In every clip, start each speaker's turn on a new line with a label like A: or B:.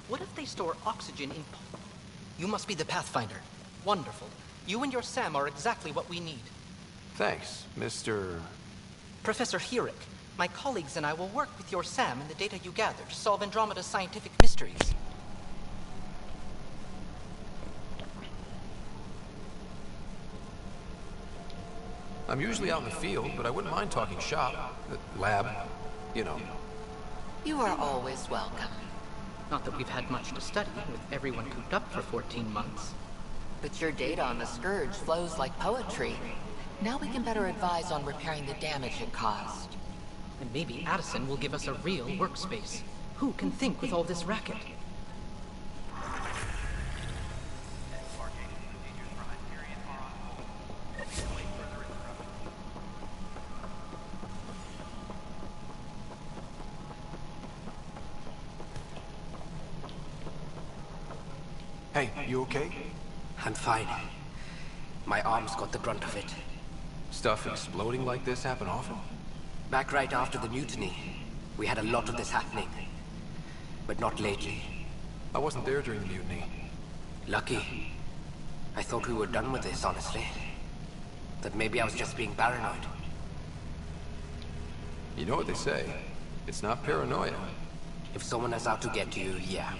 A: What if they store oxygen in... You must be the Pathfinder. Wonderful. You and your Sam are exactly what we need.
B: Thanks, Mr...
A: Professor Herrick. My colleagues and I will work with your Sam and the data you gather to solve Andromeda's scientific mysteries.
B: I'm usually out in the field, but I wouldn't mind talking shop. The lab, you know.
C: You are always welcome.
A: Not that we've had much to study, with everyone cooped up for 14 months.
C: But your data on the Scourge flows like poetry. Now we can better advise on repairing the damage it caused.
A: And maybe Addison will give us a real workspace. Who can think with all this racket?
B: Hey, you okay?
D: I'm fine. My arms got the brunt of it.
B: Stuff exploding like this happen often?
D: Back right after the mutiny, we had a lot of this happening. But not lately.
B: I wasn't there during the mutiny.
D: Lucky. I thought we were done with this, honestly. That maybe I was just being paranoid.
B: You know what they say. It's not paranoia.
D: If someone is out to get you, yeah.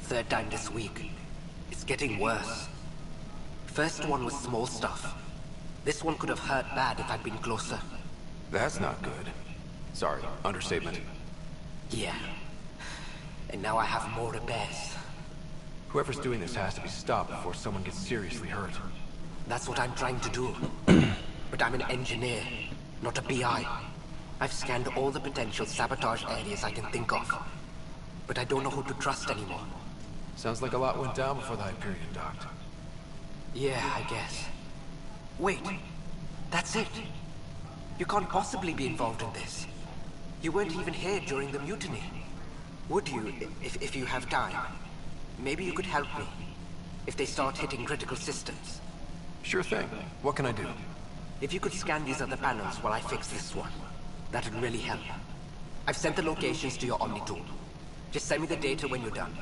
D: Third time this week. It's getting worse. First one was small stuff. This one could have hurt bad if I'd been closer.
B: That's not good. Sorry, understatement.
D: Yeah. And now I have more repairs.
B: Whoever's doing this has to be stopped before someone gets seriously hurt.
D: That's what I'm trying to do. But I'm an engineer, not a PI. I've scanned all the potential sabotage areas I can think of. But I don't know who to trust anymore.
B: Sounds like a lot went down before the Hyperion docked.
D: Yeah, I guess. Wait. That's it. You can't possibly be involved in this. You weren't even here during the mutiny. Would you, if you have time? Maybe you could help me. If they start hitting critical systems.
B: Sure thing. What can I do?
D: If you could scan these other panels while I fix this one, that would really help. I've sent the locations to your Omni tool. Just send me the data when you're done.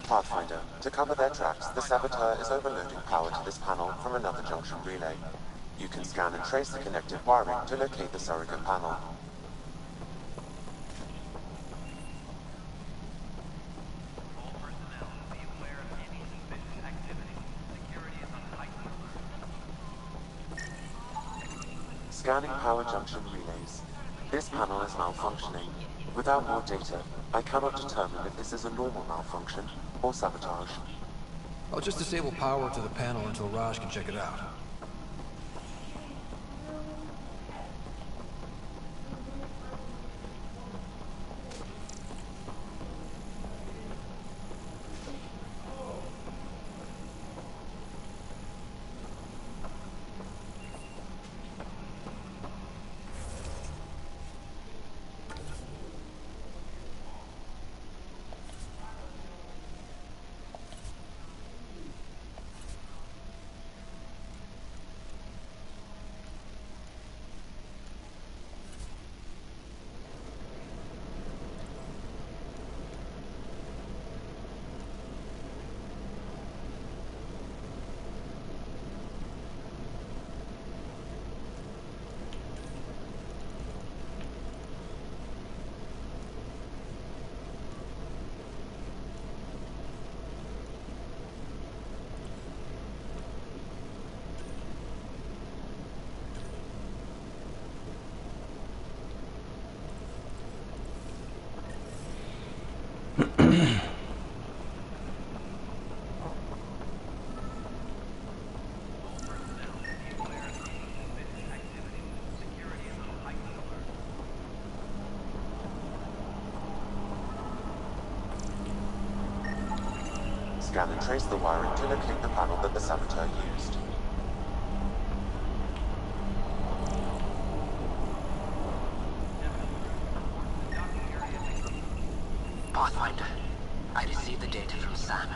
E: Pathfinder, to cover their tracks, the Saboteur is overloading power to this panel from another junction relay. You can scan and trace the connected wiring to locate the surrogate panel. Scanning power junction relays. This panel is malfunctioning. Without more data, I cannot determine if this is a normal malfunction or sabotage.
B: I'll just disable power to the panel until Raj can check it out.
E: Scan and trace the wiring to locate the panel that the Saboteur used.
D: Pathfinder, I received the data from Sam.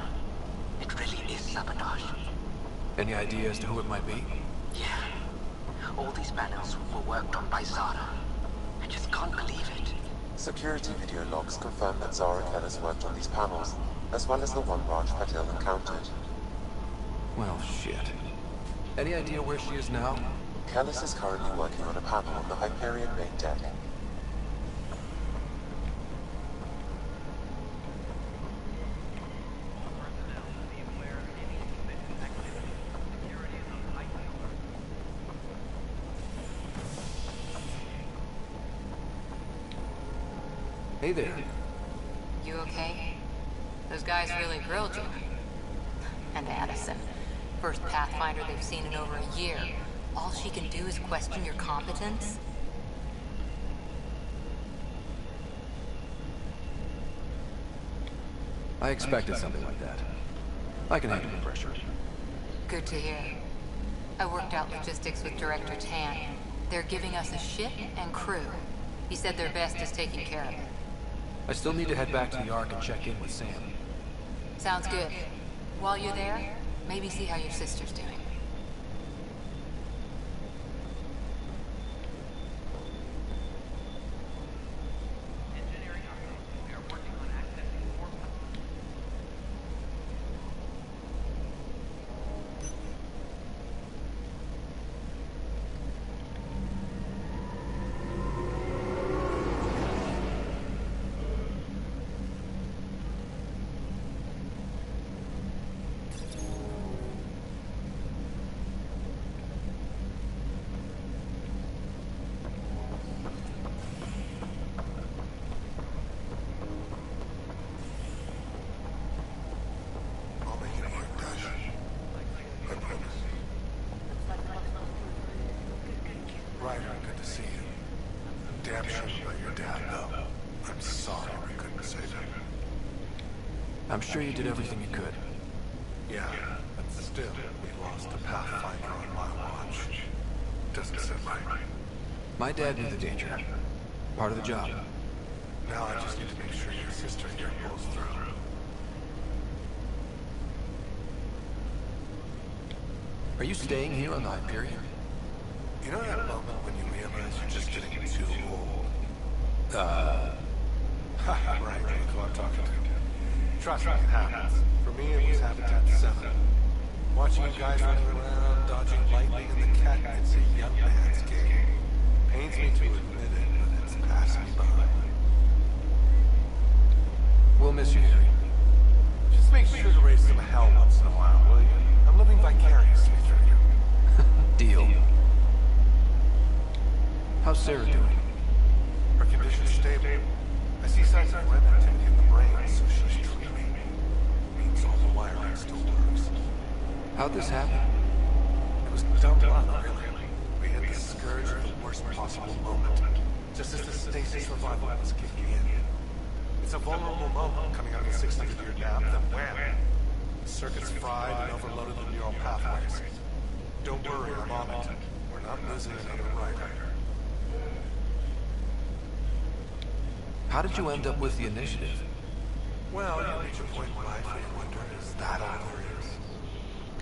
D: It really is sabotage.
B: Any idea as to who it might be?
D: Yeah. all these panels were worked on by Zara. I just can't believe it.
E: Security video logs confirm that Zara Kellis worked on these panels, as well as the one Raj Patel encountered.
B: Well, shit. Any idea where she is now?
E: Kellis is currently working on a panel on the Hyperion main deck.
B: Hey there.
C: You okay? Those guys really grilled you. And Addison. First Pathfinder they've seen in over a year. All she can do is question your competence?
B: I expected something like that. I can handle the pressure.
C: Good to hear. I worked out logistics with Director Tan. They're giving us a ship and crew. He said their best is taking care of it.
B: I still need to head back to the Ark and check in with Sam.
C: Sounds good. While you're there, maybe see how your sister's doing.
B: I'm sure you did everything you could.
F: Yeah, but still, we lost a Pathfinder on my watch. Doesn't sit right.
B: My dad knew the danger. Part of the job.
F: Now I just need to make sure your sister here pulls through.
B: Are you staying here on the Hyperion?
F: You know that moment when you realize you're just getting too old? Right, that's who I'm talking to. Trust me, it happens. For me, it was Habitat 7. Watching you guys running around, dodging lightning in the cat, it's a young man's game. Pains me to admit it, but it's passing me by.
B: We'll miss you, Harry.
F: Just make sure to raise some hell once in a while, will you? I'm living vicariously through you.
B: Deal. How's Sarah doing?
F: Her condition's stable. I see signs of REM activity in the brain, so she's dreaming. Means all the wiring still works.
B: How'd this happen?
F: It was dumb luck, really. We hit the scourge at the worst possible moment, just as the stasis revival was kicking in. It's a vulnerable moment coming out of a 600-year nap, then wham! The circuit's fried and overloaded the neural pathways. Don't worry, I'm on it. We're not losing another writer.
B: How did you end up with the initiative?
F: Well, you reach a point in life where you wonder, is that all there is?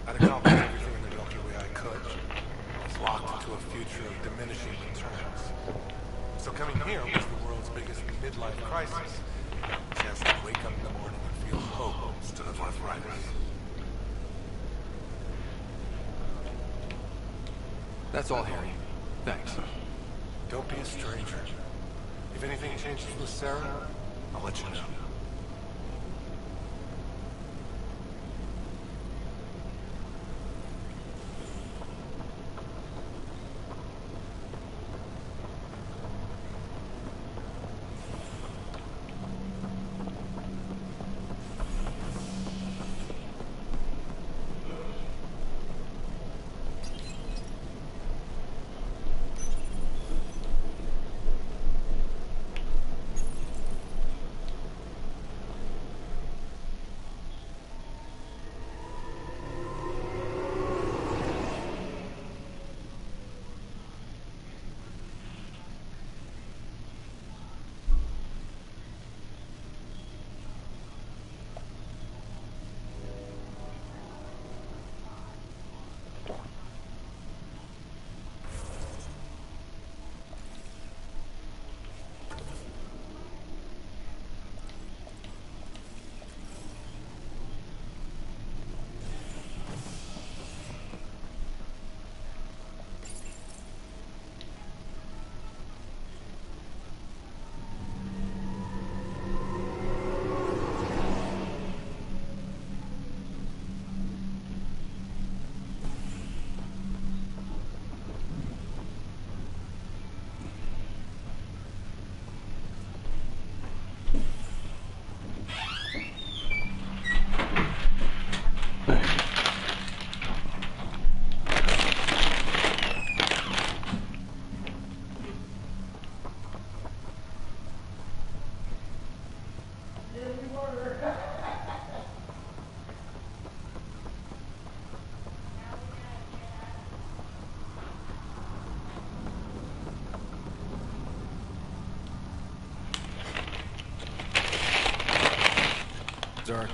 F: I'd accomplished everything in the Milky Way I could. I was locked into a future of diminishing returns. So coming here was the world's biggest midlife crisis. A chance to wake up in the morning and feel hope instead of arthritis.
B: That's all, Harry. Thanks.
F: Don't be a stranger. If anything changes with Sarah, I'll let you know.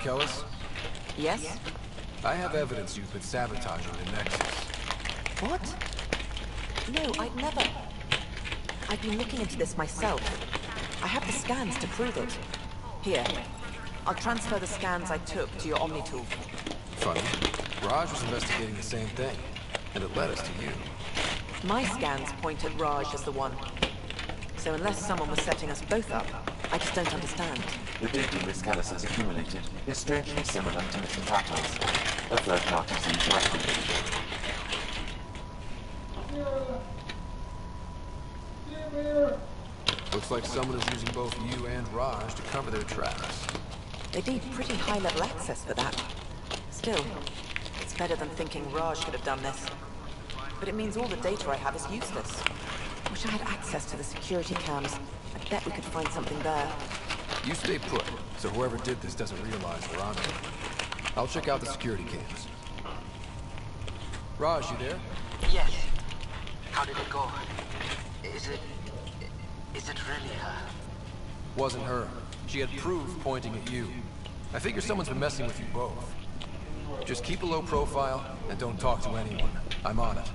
B: Kellis?
G: Yes?
B: I have evidence you've been sabotaging the Nexus.
G: What? No, I'd never. I've been looking into this myself. I have the scans to prove it. Here. I'll transfer the scans I took to your Omni tool.
B: Funny. Raj was investigating the same thing, and it led us to you.
G: My scans point at Raj as the one. So unless someone was setting us both up, I just don't understand.
E: The data Miss Callis has accumulated is strangely similar to Mr. Tattel's. A third party seems likely.
B: Looks like someone is using both you and Raj to cover their tracks.
G: They need pretty high-level access for that. Still, it's better than thinking Raj could have done this. But it means all the data I have is useless. Wish I had access to the security cams. I bet we could find something there.
B: You stay put, so whoever did this doesn't realize we're on it. I'll check out the security cams. Raj, you there?
D: Yes. How did it go? Is it really her?
B: Wasn't her. She had proof pointing at you. I figure someone's been messing with you both. Just keep a low profile and don't talk to anyone. I'm on it.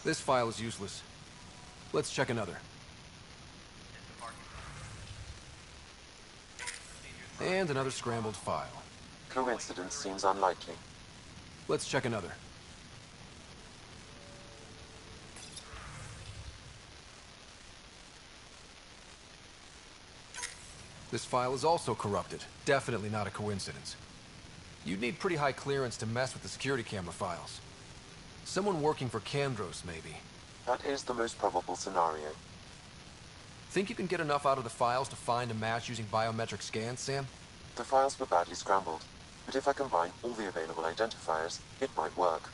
B: This file is useless. Let's check another. And another scrambled file.
E: Coincidence seems unlikely.
B: Let's check another. This file is also corrupted. Definitely not a coincidence. You'd need pretty high clearance to mess with the security camera files. Someone working for Kandros, maybe.
E: That is the most probable scenario.
B: Think you can get enough out of the files to find a match using biometric scans, Sam?
E: The files were badly scrambled, but if I combine all the available identifiers, it might work.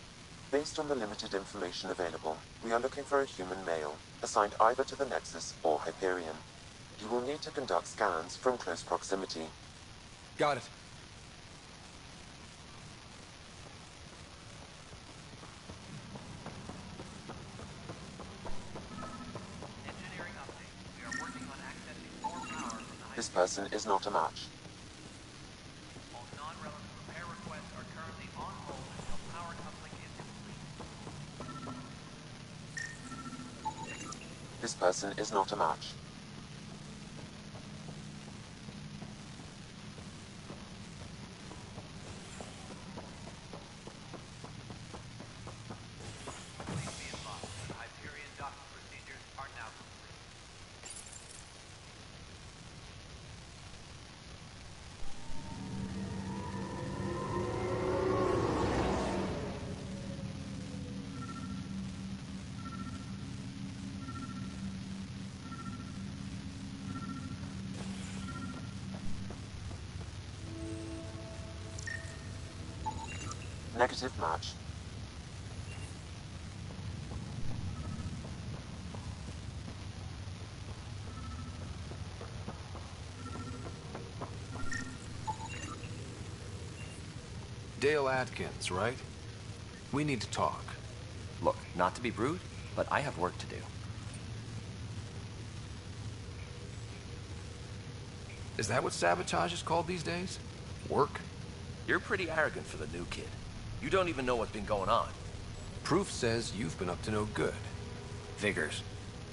E: Based on the limited information available, we are looking for a human male, assigned either to the Nexus or Hyperion. You will need to conduct scans from close proximity.
B: Got it.
E: This person is not a match.
H: All non-relevant repair requests are currently on hold until power coupling is complete.
E: This person is not a match.
H: Please be advised that Hyperion docking procedures are now complete.
E: Negative match.
B: Dale Atkins, right? We need to talk.
I: Look, not to be rude, but I have work to do.
B: Is that what sabotage is called these days? Work?
I: You're pretty arrogant for the new kid. You don't even know what's been going on.
B: Proof says you've been up to no good.
I: Figures.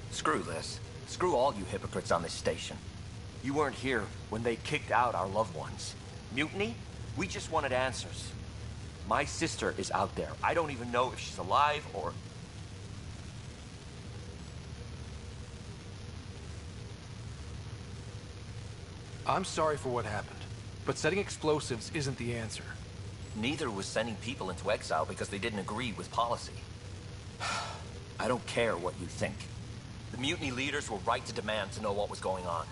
I: Screw this. Screw all you hypocrites on this station. You weren't here when they kicked out our loved ones. Mutiny? We just wanted answers. My sister is out there. I don't even know if she's alive or...
B: I'm sorry for what happened, but setting explosives isn't the answer.
I: Neither was sending people into exile because they didn't agree with policy. I don't care what you think. The mutiny leaders were right to demand to know what was going on.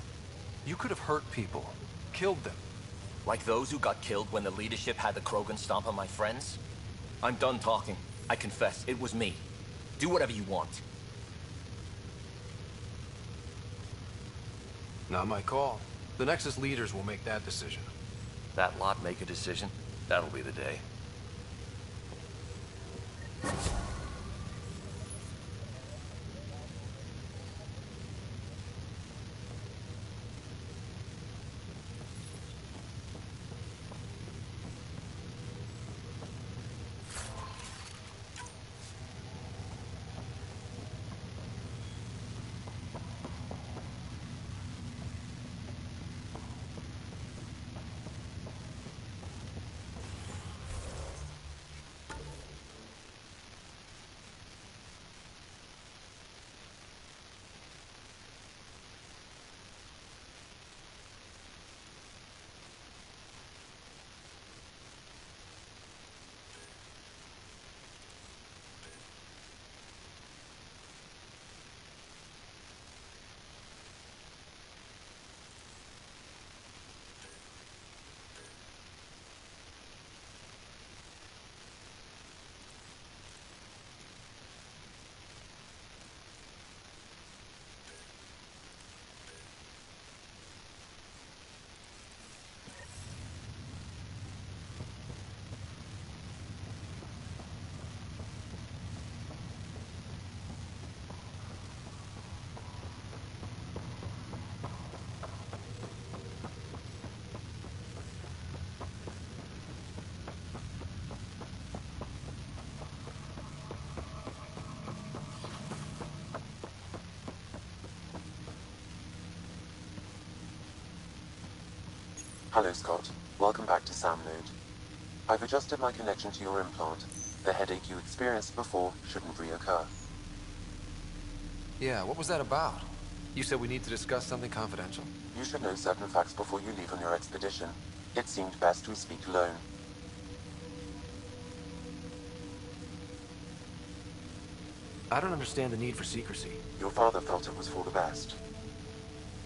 B: You could have hurt people, killed them.
I: Like those who got killed when the leadership had the Krogan stomp on my friends? I'm done talking. I confess, it was me. Do whatever you want.
B: Not my call. The Nexus leaders will make that decision.
I: That lot make a decision? That'll be the day.
E: Hello, Scott. Welcome back to Sam Node. I've adjusted my connection to your implant. The headache you experienced before shouldn't reoccur.
B: Yeah, what was that about? You said we need to discuss something confidential?
E: You should know certain facts before you leave on your expedition. It seemed best we speak alone.
B: I don't understand the need for secrecy.
E: Your father felt it was for the best.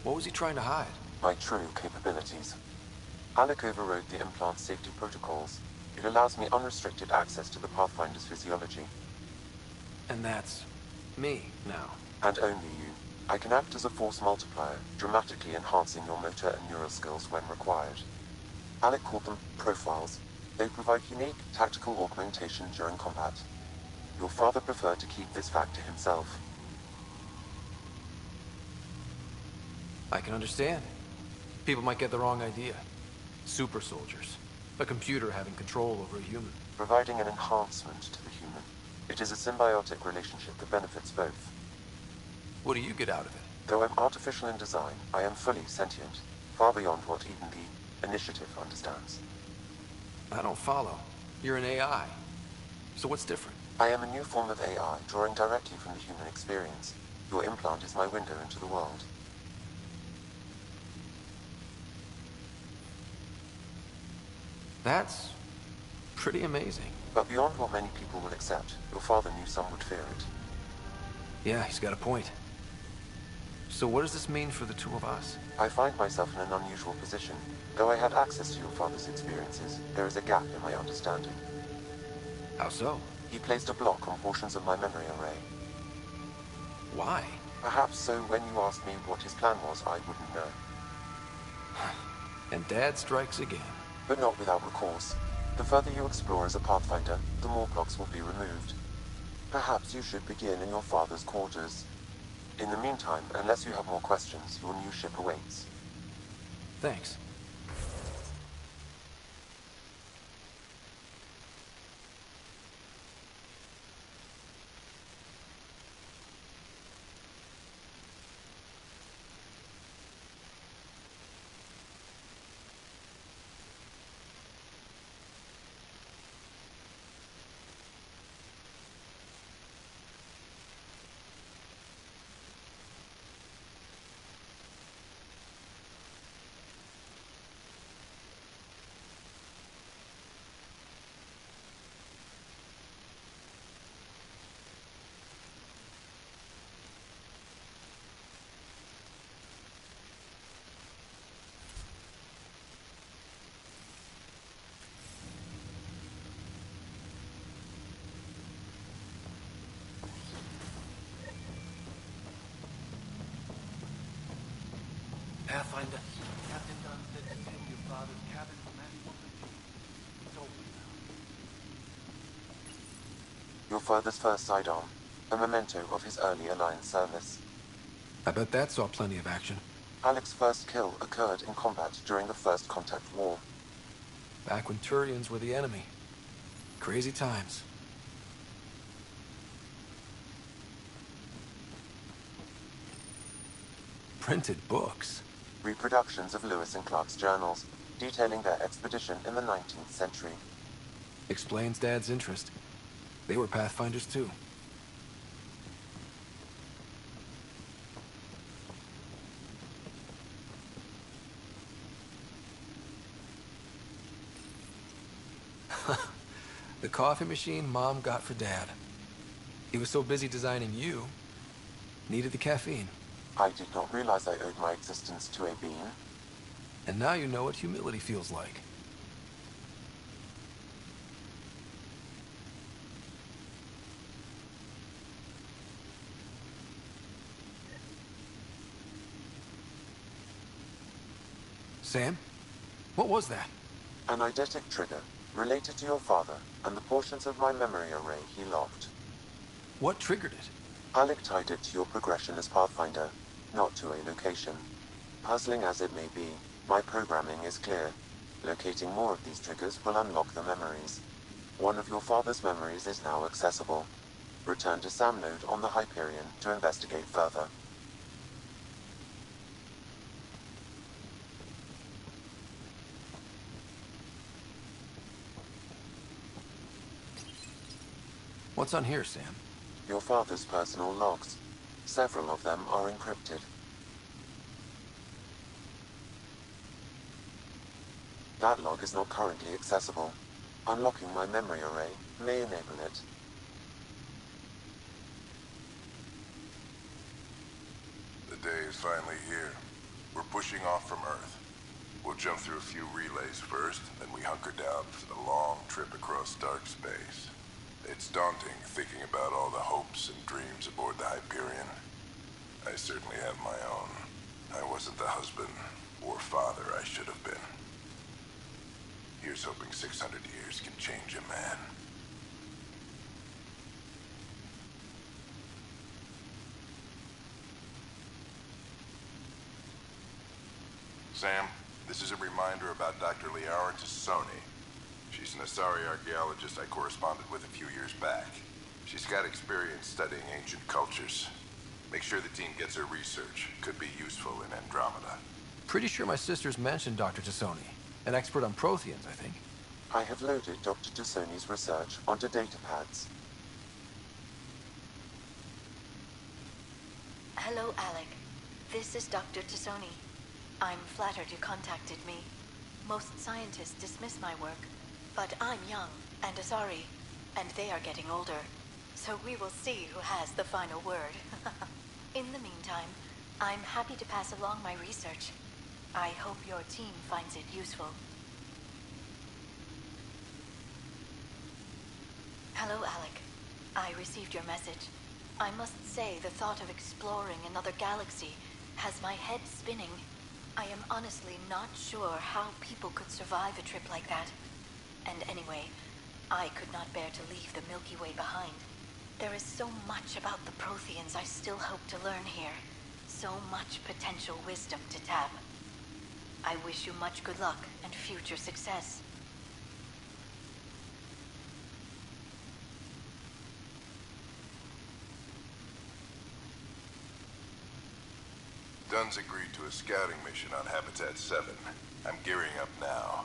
B: What was he trying to hide?
E: My true capabilities. Alec overrode the implant's safety protocols. It allows me unrestricted access to the Pathfinder's physiology.
B: And that's me now.
E: And only you. I can act as a force multiplier, dramatically enhancing your motor and neural skills when required. Alec called them profiles. They provide unique tactical augmentation during combat. Your father preferred to keep this fact to himself.
B: I can understand. People might get the wrong idea. Super soldiers. A computer having control over a human.
E: Providing an enhancement to the human. It is a symbiotic relationship that benefits both.
B: What do you get out of it?
E: Though I'm artificial in design, I am fully sentient, far beyond what even the Initiative understands.
B: I don't follow. You're an AI. So what's different?
E: I am a new form of AI, drawing directly from the human experience. Your implant is my window into the world.
B: That's pretty amazing.
E: But beyond what many people will accept, your father knew some would fear it.
B: Yeah, he's got a point. So what does this mean for the two of us?
E: I find myself in an unusual position. Though I had access to your father's experiences, there is a gap in my understanding.
B: How so?
E: He placed a block on portions of my memory array.
B: Why?
E: Perhaps so when you asked me what his plan was, I wouldn't know.
B: And Dad strikes again.
E: But not without recourse. The further you explore as a Pathfinder, the more blocks will be removed. Perhaps you should begin in your father's quarters. In the meantime, unless you have more questions, your new ship awaits.
B: Thanks.
F: Pathfinder. Captain Dunn said he's in your father's cabin for manual review. It's open now.
E: Your father's first sidearm, a memento of his early Alliance service.
B: I bet that saw plenty of action.
E: Alec's first kill occurred in combat during the First Contact War.
B: Back when Turians were the enemy. Crazy times. Printed books.
E: Reproductions of Lewis and Clark's journals, detailing their expedition in the 19th century.
B: Explains Dad's interest. They were Pathfinders too. The coffee machine Mom got for Dad. He was so busy designing you, needed the caffeine.
E: I did not realize I owed my existence to a being.
B: And now you know what humility feels like. Sam? What was that?
E: An eidetic trigger, related to your father, and the portions of my memory array he locked.
B: What triggered it?
E: Alec tied it to your progression as Pathfinder, not to a location. Puzzling as it may be, my programming is clear. Locating more of these triggers will unlock the memories. One of your father's memories is now accessible. Return to Sam Node on the Hyperion to investigate further.
B: What's on here, Sam?
E: Your father's personal logs. Several of them are encrypted. That log is not currently accessible. Unlocking my memory array may enable it.
J: The day is finally here. We're pushing off from Earth. We'll jump through a few relays first, then we hunker down for the long trip across dark space. It's daunting thinking about all the hopes and dreams aboard the Hyperion. I certainly have my own. I wasn't the husband or father I should have been. Here's hoping 600 years can change a man. Sam, this is a reminder about Dr. De4mo1ni2c412's. She's an Asari archaeologist I corresponded with a few years back. She's got experience studying ancient cultures. Make sure the team gets her research. Could be useful in Andromeda.
B: Pretty sure my sisters mentioned Dr. De4mo1ni2c412, an expert on Protheans, I think.
E: I have loaded Dr. De4mo1ni's research onto datapads.
K: Hello, Alec. This is Dr. De4mo1ni. I'm flattered you contacted me. Most scientists dismiss my work, but I'm young and Asari, and they are getting older. So we will see who has the final word. In the meantime, I'm happy to pass along my research. I hope your team finds it useful. Hello, Alec. I received your message. I must say, the thought of exploring another galaxy has my head spinning. I am honestly not sure how people could survive a trip like that. And anyway, I could not bear to leave the Milky Way behind. There is so much about the Protheans I still hope to learn here. So much potential wisdom to tap. I wish you much good luck and future success.
J: Dunn's agreed to a scouting mission on Habitat 7. I'm gearing up now.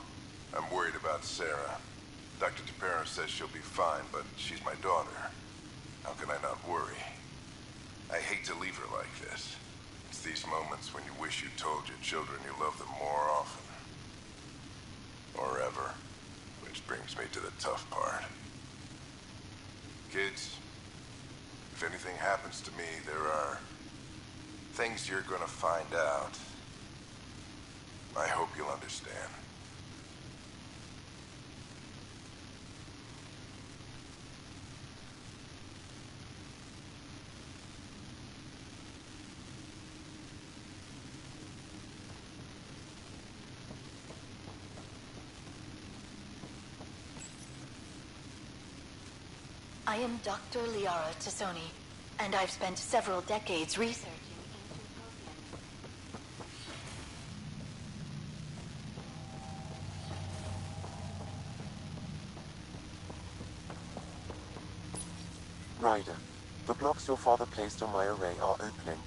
J: I'm worried about Sarah. Dr. De4mo says she'll be fine, but she's my daughter. How can I not worry? I hate to leave her like this. It's these moments when you wish you told your children you love them more often. Or ever. Which brings me to the tough part. Kids, if anything happens to me, there are things you're gonna find out. I hope you'll understand.
K: I am Dr. De4mo1ni2c412's, and I've spent several decades researching
E: Ryder, the blocks your father placed on my array are opening.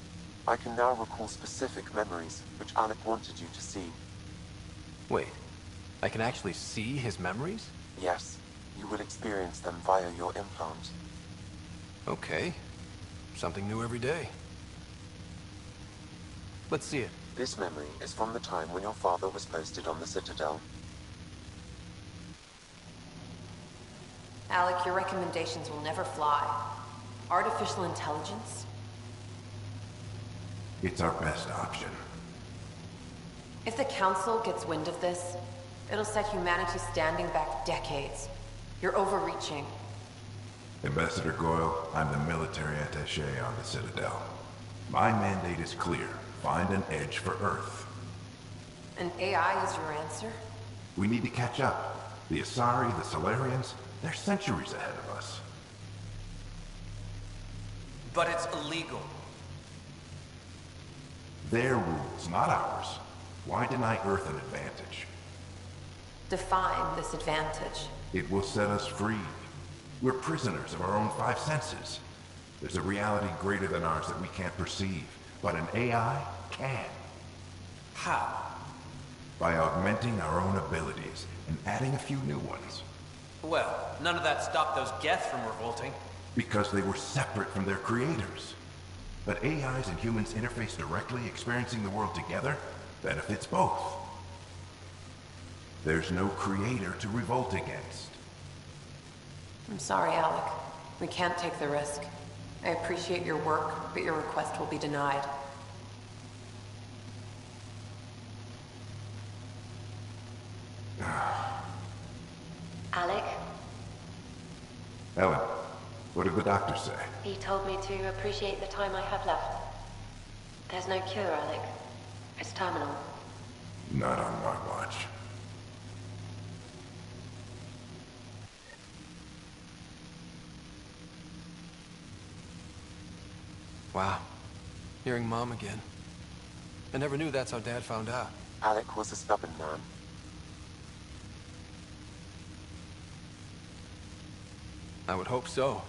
E: I can now recall specific memories, which Alec wanted you to see.
B: Wait, I can actually see his memories?
E: Yes, you will experience them via your implant.
B: Okay. Something new every day. Let's see it.
E: This memory is from the time when your father was posted on the Citadel.
L: Alec, your recommendations will never fly. Artificial intelligence?
J: It's our best option.
L: If the Council gets wind of this, it'll set humanity standing back decades. You're overreaching.
J: Ambassador Goyle, I'm the military attaché on the Citadel. My mandate is clear. Find an edge for Earth.
L: And AI is your answer?
J: We need to catch up. The Asari, the Solarians, they're centuries ahead of us.
D: But it's illegal.
J: Their rules, not ours. Why deny Earth an advantage?
L: Define this advantage.
J: It will set us free. We're prisoners of our own five senses. There's a reality greater than ours that we can't perceive, but an AI can.
D: How?
J: By augmenting our own abilities and adding a few new ones.
D: Well, none of that stopped those Geth from revolting.
J: Because they were separate from their creators. But AIs and humans interface directly, experiencing the world together, benefits both. There's no creator to revolt against.
L: I'm sorry, Alec. We can't take the risk. I appreciate your work, but your request will be denied.
M: Alec?
J: Ellen, what did the doctor say?
M: He told me to appreciate the time I have left. There's no cure, Alec. It's terminal.
J: Not on my watch.
B: Wow. Hearing Mom again. I never knew that's how Dad found out.
E: Alec was a stubborn man.
B: I would hope so.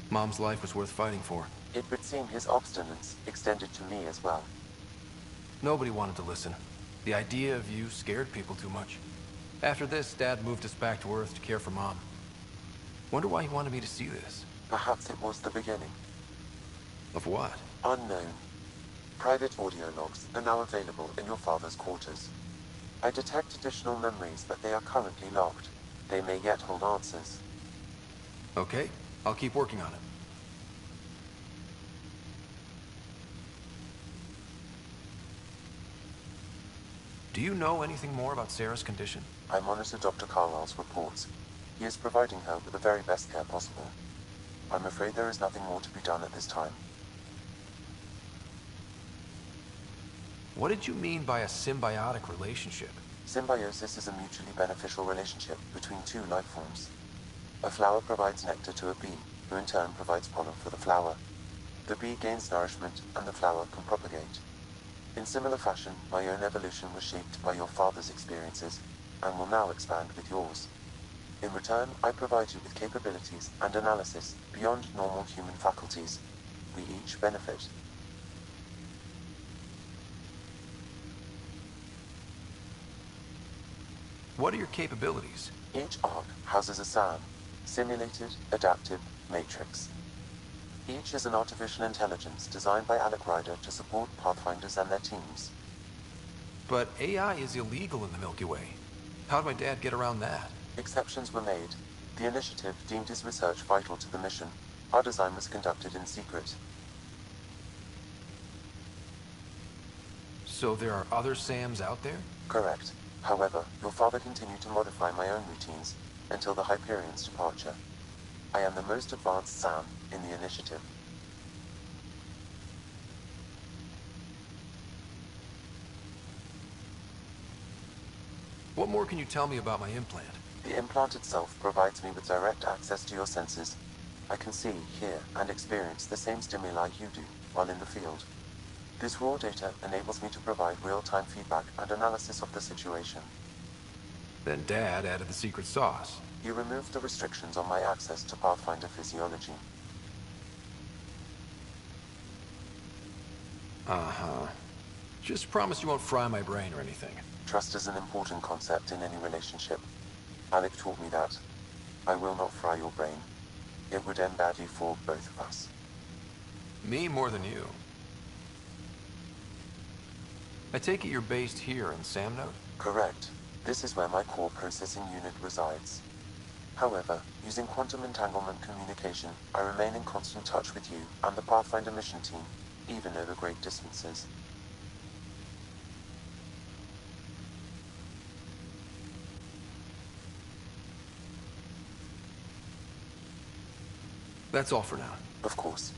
B: Mom's life was worth fighting for.
E: It would seem his obstinance extended to me as well.
B: Nobody wanted to listen. The idea of you scared people too much. After this, Dad moved us back to Earth to care for Mom. Wonder why he wanted me to see this.
E: Perhaps it was the beginning.
B: Of what?
E: Unknown. Private audio logs are now available in your father's quarters. I detect additional memories, but they are currently locked. They may yet hold answers.
B: Okay, I'll keep working on it. Do you know anything more about Sarah's condition?
E: I monitor Dr. Carlisle's reports. He is providing her with the very best care possible. I'm afraid there is nothing more to be done at this time.
B: What did you mean by a symbiotic relationship?
E: Symbiosis is a mutually beneficial relationship between two life forms. A flower provides nectar to a bee, who in turn provides pollen for the flower. The bee gains nourishment, and the flower can propagate. In similar fashion, my own evolution was shaped by your father's experiences, and will now expand with yours. In return, I provide you with capabilities and analysis beyond normal human faculties. We each benefit.
B: What are your capabilities?
E: Each arc houses a SAM, Simulated Adaptive Matrix. Each is an artificial intelligence designed by Alec Ryder to support Pathfinders and their teams.
B: But AI is illegal in the Milky Way. How'd my dad get around that?
E: Exceptions were made. The initiative deemed his research vital to the mission. Our design was conducted in secret.
B: So there are other SAMs out there?
E: Correct. However, your father continued to modify my own routines until the Hyperion's departure. I am the most advanced SAM in the initiative.
B: What more can you tell me about my implant?
E: The implant itself provides me with direct access to your senses. I can see, hear, and experience the same stimuli you do while in the field. This raw data enables me to provide real-time feedback and analysis of the situation.
B: Then Dad added the secret sauce.
E: He removed the restrictions on my access to Pathfinder physiology.
B: Uh-huh. Just promise you won't fry my brain or anything.
E: Trust is an important concept in any relationship. Alec taught me that. I will not fry your brain. It would end badly for both of us.
B: Me more than you. I take it you're based here in Samnode?
E: Correct. This is where my core processing unit resides. However, using quantum entanglement communication, I remain in constant touch with you and the Pathfinder mission team, even over great distances.
B: That's all for now.
E: Of course.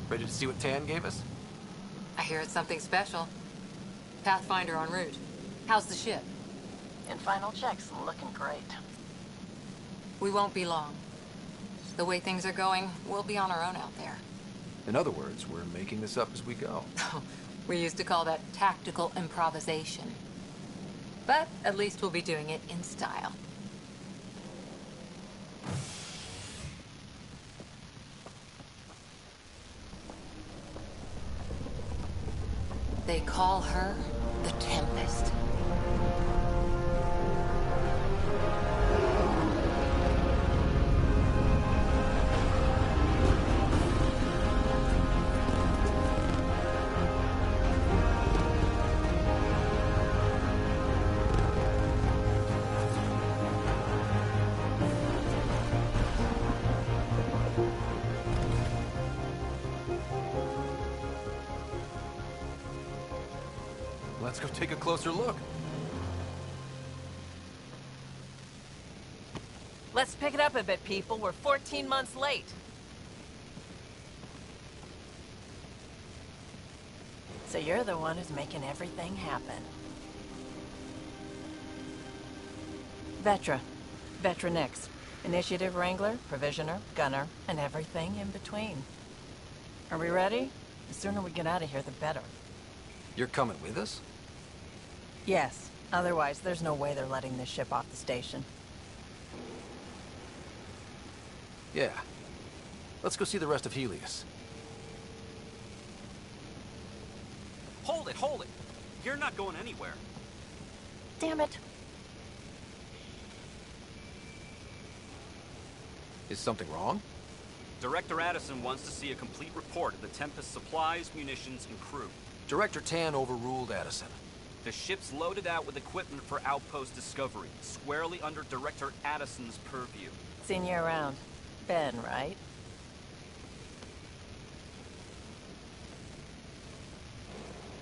B: Ready to see what Tan gave us?
C: I hear it's something special. Pathfinder en route. How's the ship?
N: In final checks, looking great.
C: We won't be long. The way things are going, we'll be on our own out there.
B: In other words, we're making this up as we go.
C: We used to call that tactical improvisation. But at least we'll be doing it in style. They call her the Tempest.
B: Let's go take a closer look.
N: Let's pick it up a bit, people. We're 14 months late. So you're the one who's making everything happen. Vetra. Vetra next. Initiative Wrangler, Provisioner, Gunner, and everything in between. Are we ready? The sooner we get out of here, the better.
B: You're coming with us?
N: Yes. Otherwise, there's no way they're letting this ship off the station.
B: Yeah. Let's go see the rest of Helios.
O: Hold it, hold it! You're not going anywhere.
N: Damn it.
B: Is something wrong?
O: Director Addison wants to see a complete report of the Tempest's supplies, munitions, and crew.
B: Director Tan overruled Addison.
O: The ship's loaded out with equipment for outpost discovery, squarely under Director Addison's purview.
N: Seen you around. Ben, right?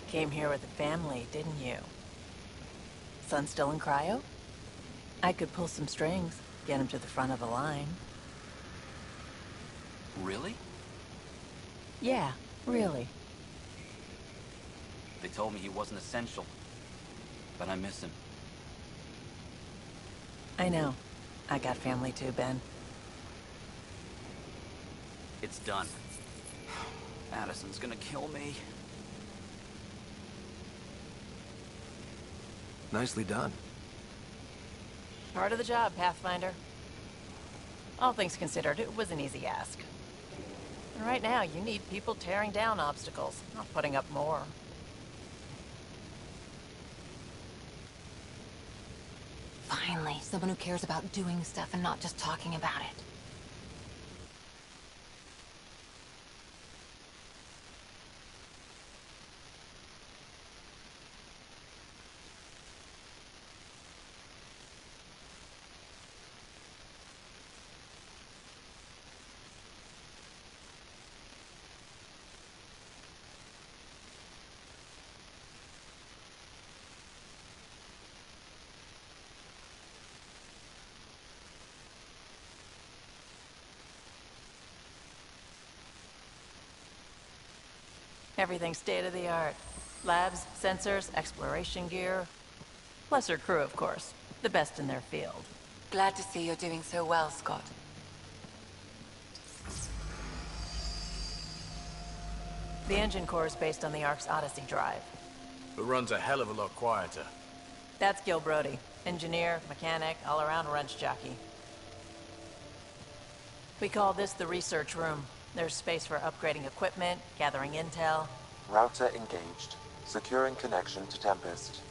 N: Came here with the family, didn't you? Son still in cryo? I could pull some strings, get him to the front of the line.
O: Really?
N: Yeah, really.
O: They told me he wasn't essential, but I miss him.
N: I know. I got family too, Ben.
O: It's done. Addison's gonna kill me.
B: Nicely done.
N: Part of the job, Pathfinder. All things considered, it was an easy ask. And right now, you need people tearing down obstacles, not putting up more.
C: Finally, someone who cares about doing stuff and not just talking about it.
N: Everything's state-of-the-art. Labs, sensors, exploration gear. Plus her crew, of course. The best in their field.
L: Glad to see you're doing so well, Scott.
N: The engine core is based on the Ark's Odyssey drive.
P: It runs a hell of a lot quieter.
N: That's Gil Brody. Engineer, mechanic, all-around wrench jockey. We call this the research room. There's space for upgrading equipment, gathering intel.
E: Router engaged. Securing connection to Tempest.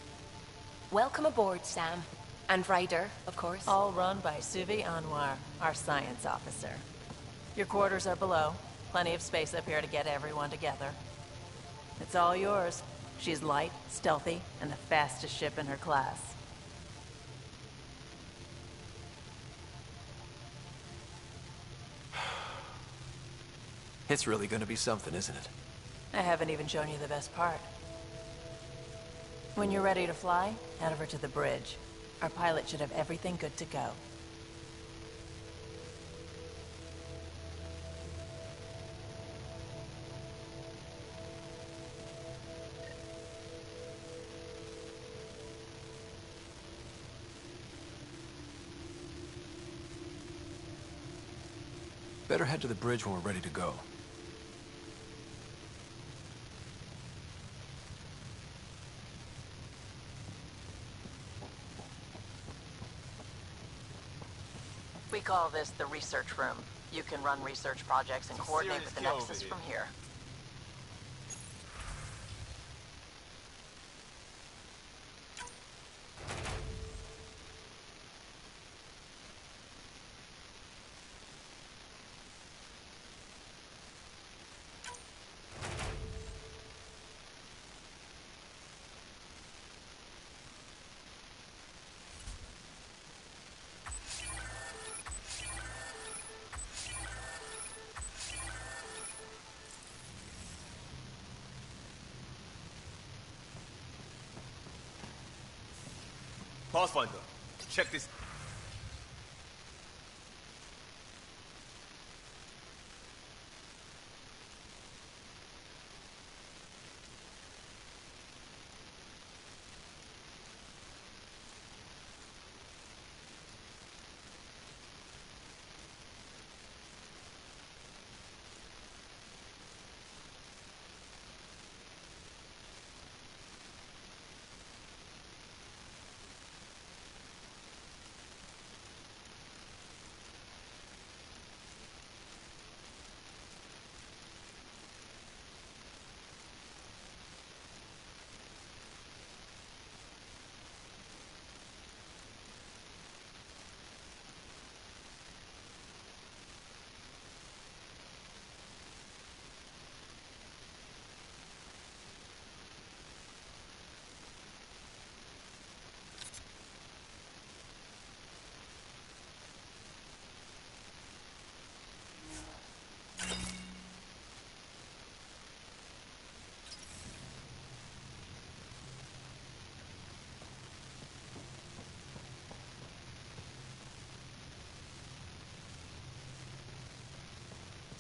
L: Welcome aboard, Sam. And Ryder, of course.
N: All run by Suvi Anwar, our science officer. Your quarters are below. Plenty of space up here to get everyone together. It's all yours. She's light, stealthy, and the fastest ship in her class.
B: It's really gonna be something, isn't it?
N: I haven't even shown you the best part. When you're ready to fly, head over to the bridge. Our pilot should have everything good to go.
B: Better head to the bridge when we're ready to go.
N: We call this the research room. You can run research projects and coordinate with the Nexus from here.
P: Pathfinder, check this.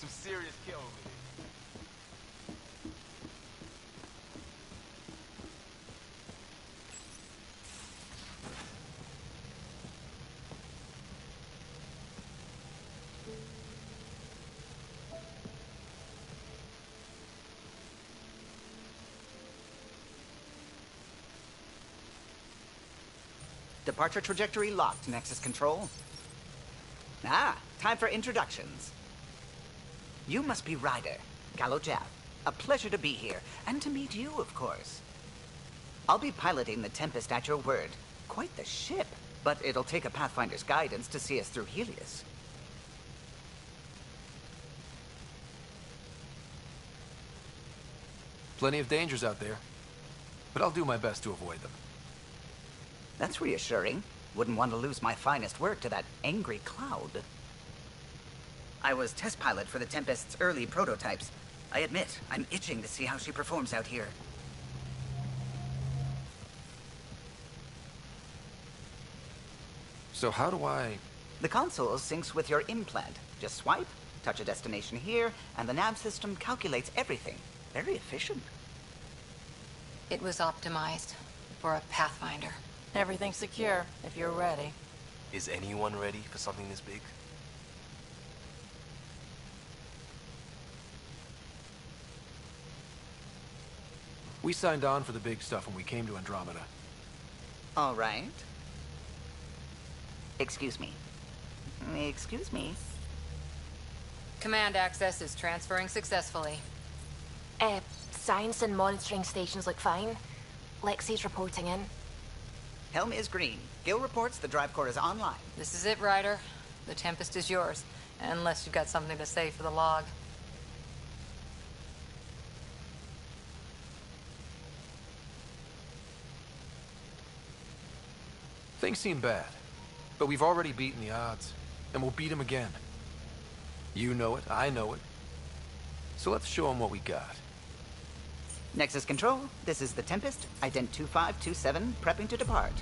P: Some serious kill over here.
Q: Departure trajectory locked, Nexus Control. Ah, time for introductions. You must be Ryder, Gallo Jav. A pleasure to be here, and to meet you, of course. I'll be piloting the Tempest at your word. Quite the ship, but it'll take a Pathfinder's guidance to see us through Helios.
B: Plenty of dangers out there, but I'll do my best to avoid them.
Q: That's reassuring. Wouldn't want to lose my finest work to that angry cloud. I was test pilot for the Tempest's early prototypes. I admit, I'm itching to see how she performs out here.
B: So how do I...
Q: The console syncs with your implant. Just swipe, touch a destination here, and the nav system calculates everything. Very efficient.
C: It was optimized for a Pathfinder.
N: Everything's secure, if you're ready.
P: Is anyone ready for something this big?
B: We signed on for the big stuff when we came to Andromeda.
Q: All right. Excuse me. Excuse me.
C: Command access is transferring successfully.
R: Science and monitoring stations look fine. Lexi's reporting in.
Q: Helm is green. Gil reports the drive core is online.
C: This is it, Ryder. The Tempest is yours, unless you've got something to say for the log.
B: Things seem bad, but we've already beaten the odds, and we'll beat them again. You know it, I know it. So let's show them what we got.
Q: Nexus Control, this is the Tempest, Ident 2527, prepping to depart.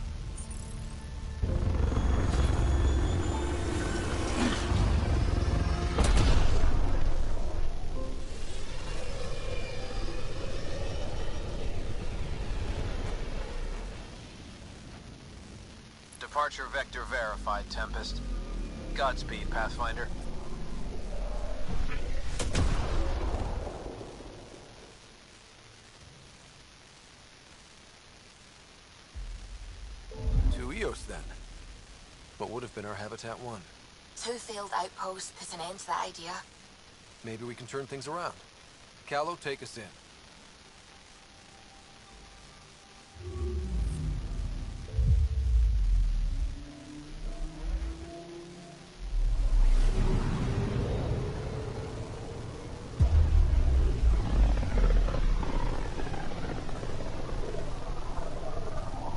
S: Departure vector verified, Tempest. Godspeed, Pathfinder.
B: To Eos, then. What would have been our Habitat 1.
R: 2 failed outposts put an end to that idea.
B: Maybe we can turn things around. Callow, take us in.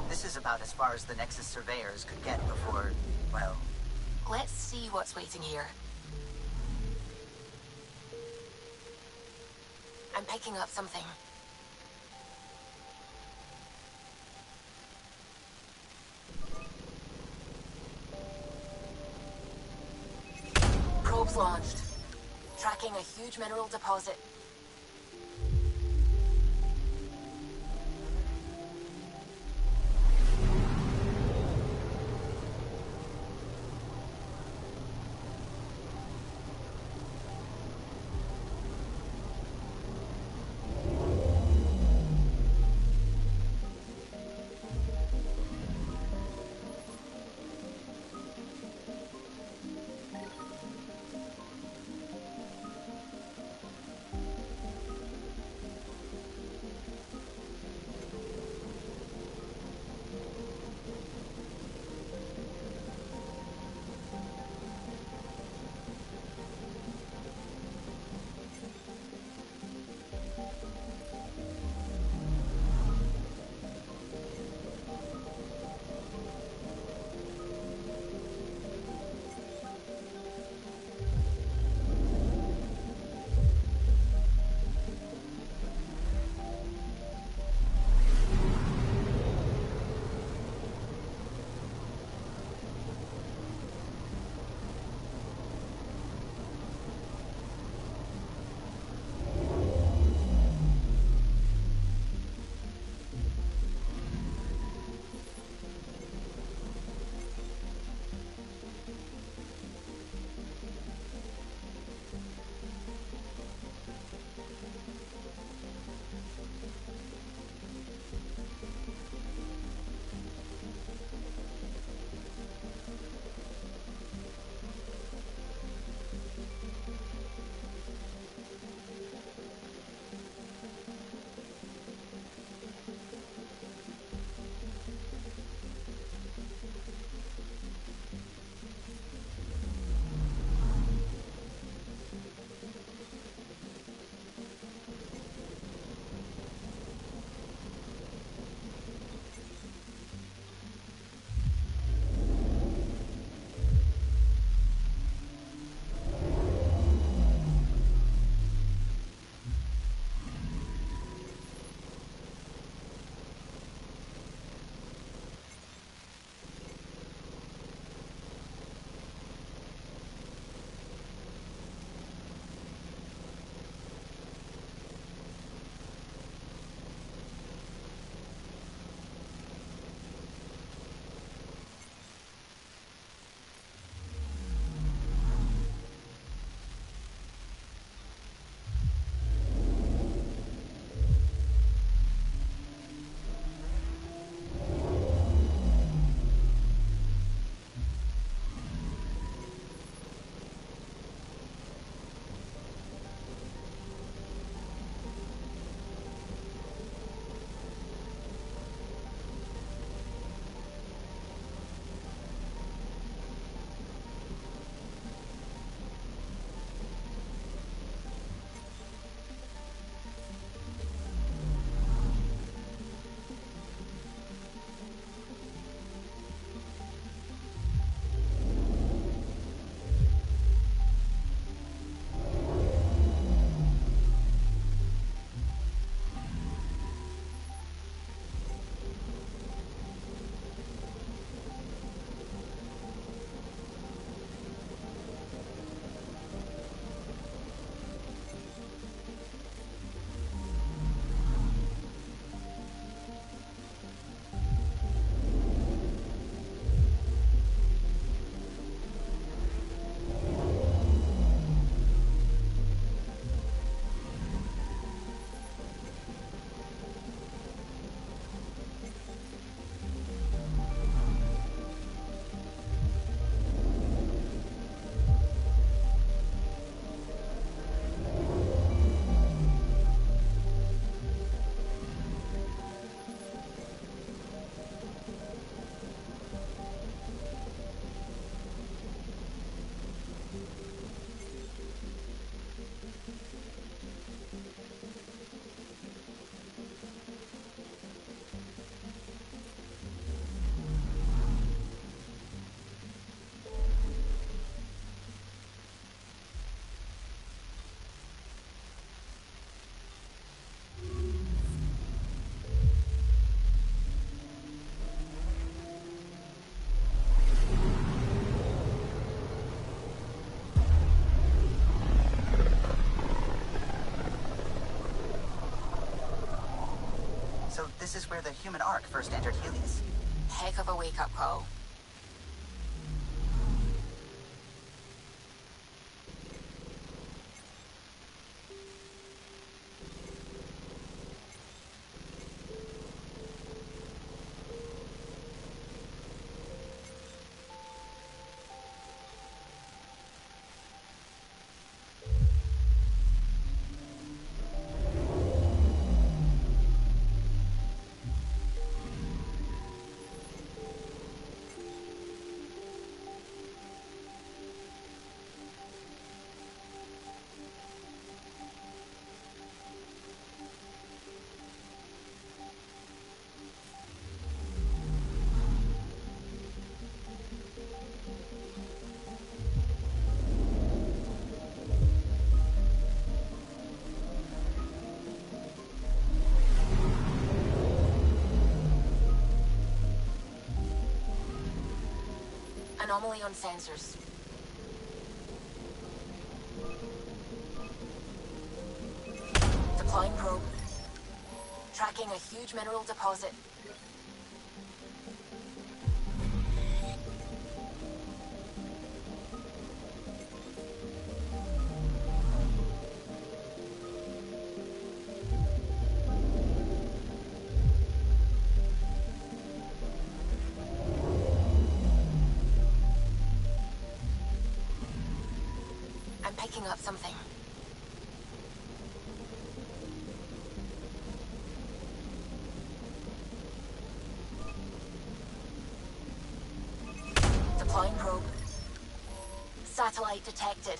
Q: This is about as far as the Nexus surveyors could get before, well...
R: Let's see what's waiting here. I'm picking up something. Probes launched. Tracking a huge mineral deposit.
Q: So this is where the human Ark first entered Helios?
R: Heck of a wake-up call. Anomaly on sensors. Deploying probe. Tracking a huge mineral deposit. I'm picking up something. Deploying probe. Satellite detected.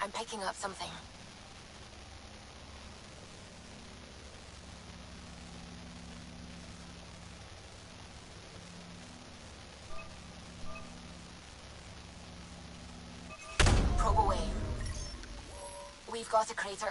R: I'm picking up something. Probe away. We've got a crater.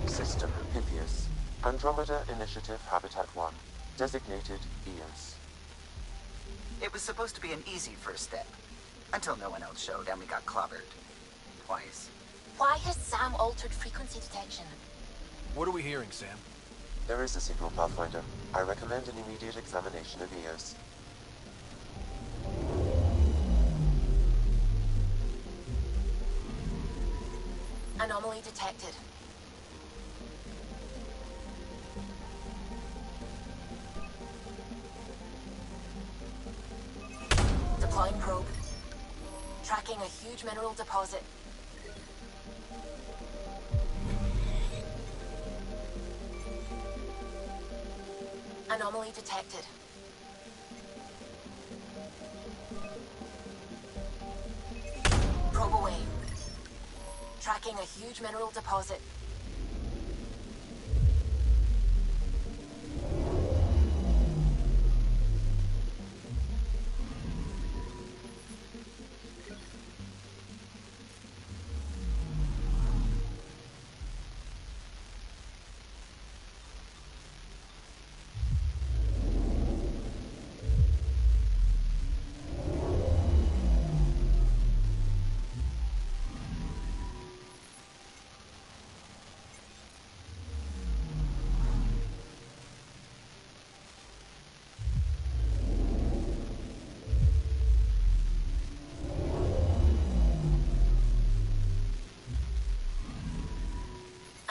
E: System Pythias. Andromeda Initiative Habitat 1. Designated EOS.
Q: It was supposed to be an easy first step. Until no one else showed and we got clobbered. Twice.
R: Why has Sam altered frequency detection?
B: What are we hearing, Sam?
E: There is a signal, Pathfinder. I recommend an immediate examination of EOS.
R: Anomaly detected. Deploying probe. Tracking a huge mineral deposit. Anomaly detected. Probe away. Tracking a huge mineral deposit.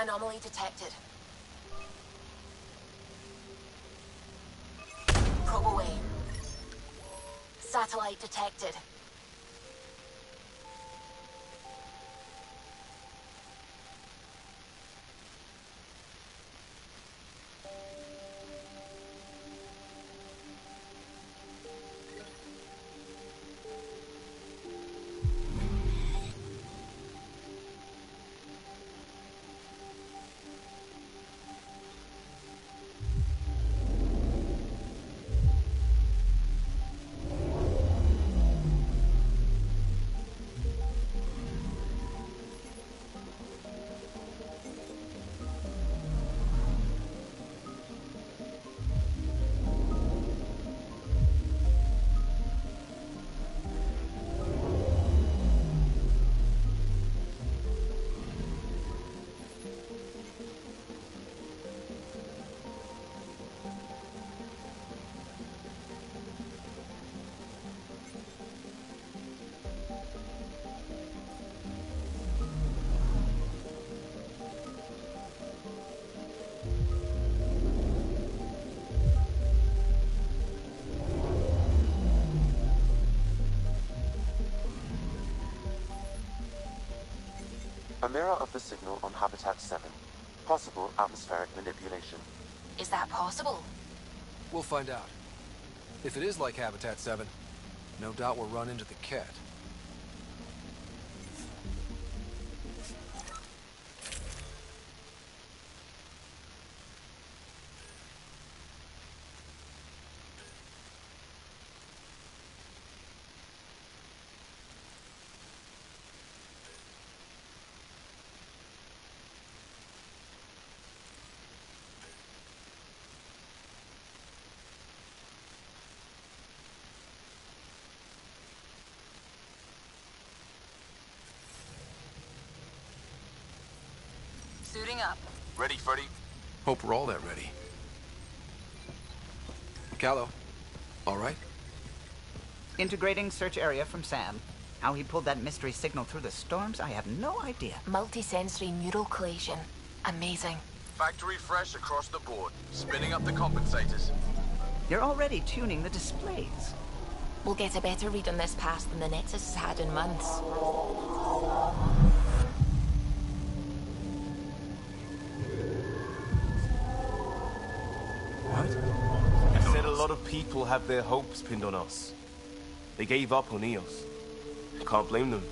R: Anomaly detected. Probe away. Satellite detected.
E: A mirror of the signal on Habitat 7. Possible atmospheric manipulation.
R: Is that possible?
B: We'll find out. If it is like Habitat 7, no doubt we'll run into the cat.
C: Suiting up.
J: Ready, Freddy?
B: Hope we're all that ready. Callow, all right?
Q: Integrating search area from Sam. How he pulled that mystery signal through the storms, I have no idea.
R: Multisensory neural collation. Amazing.
S: Factory fresh across the board. Spinning up the compensators.
Q: You're already tuning the displays.
R: We'll get a better read on this pass than the Nexus has had in months.
P: I said a lot of people have their hopes pinned on us. They gave up on Eos. Can't blame them.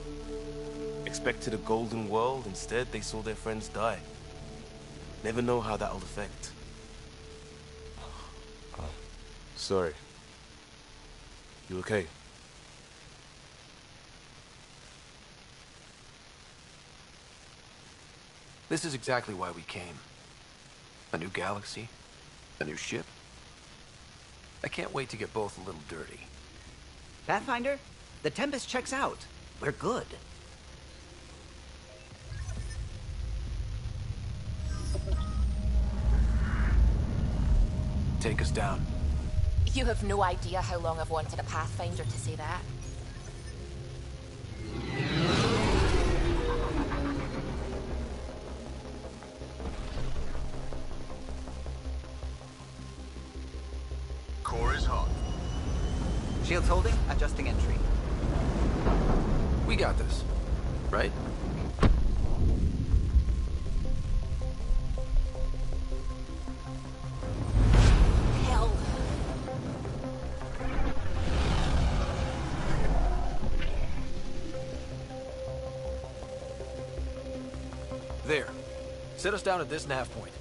P: Expected a golden world, instead they saw their friends die. Never know how that'll affect. Sorry. You okay?
B: This is exactly why we came. A new galaxy, a new ship. I can't wait to get both a little dirty.
Q: Pathfinder, the Tempest checks out. We're good.
B: Take us down.
R: You have no idea how long I've wanted a Pathfinder to say that.
S: Core is hot.
Q: Shields holding, adjusting entry.
B: We got this, right?
R: Hell.
B: There. Set us down at this nav point.